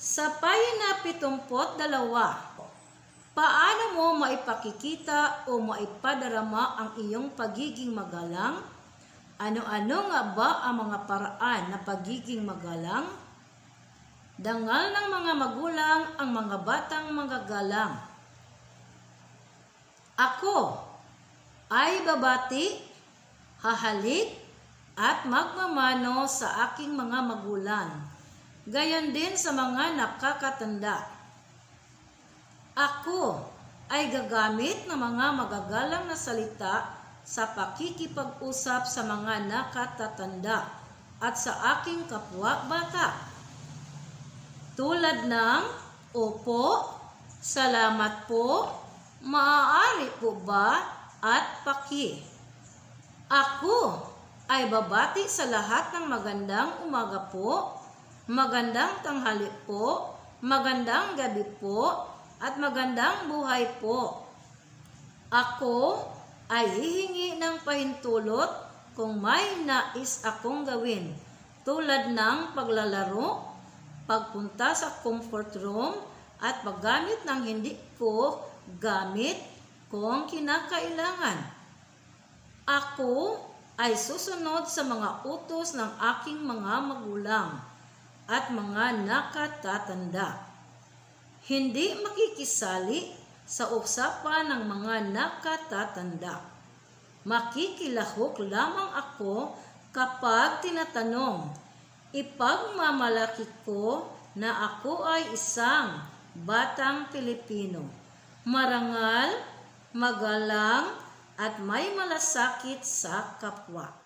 Sa pahina 72, paano mo maipakikita o maipadarama ang iyong pagiging magalang? Ano-ano nga ba ang mga paraan na pagiging magalang? Dangal ng mga magulang ang mga batang magagalang. Ako ay babati, hahalik, at magmamano sa aking mga magulang. Gayon din sa mga nakakatanda. Ako ay gagamit ng mga magagalang na salita sa pakikipag-usap sa mga nakatatanda at sa aking kapwa-bata. Tulad ng, opo, salamat po, maaari po ba, at paki. Ako ay babati sa lahat ng magandang umaga po, magandang tanghali po, magandang gabi po, at magandang buhay po. Ako ay hihingi ng pahintulot kung may nais akong gawin, tulad ng paglalaro, pagpunta sa comfort room, at paggamit ng hindi ko gamit kung kinakailangan. Ako ay susunod sa mga utos ng aking mga magulang at mga nakatatanda. Hindi makikisali sa usapan ng mga nakatatanda. Makikilahok lamang ako kapag tinatanong. Ipagmamalaki ko na ako ay isang batang Pilipino, marangal, magalang, at may malasakit sa kapwa.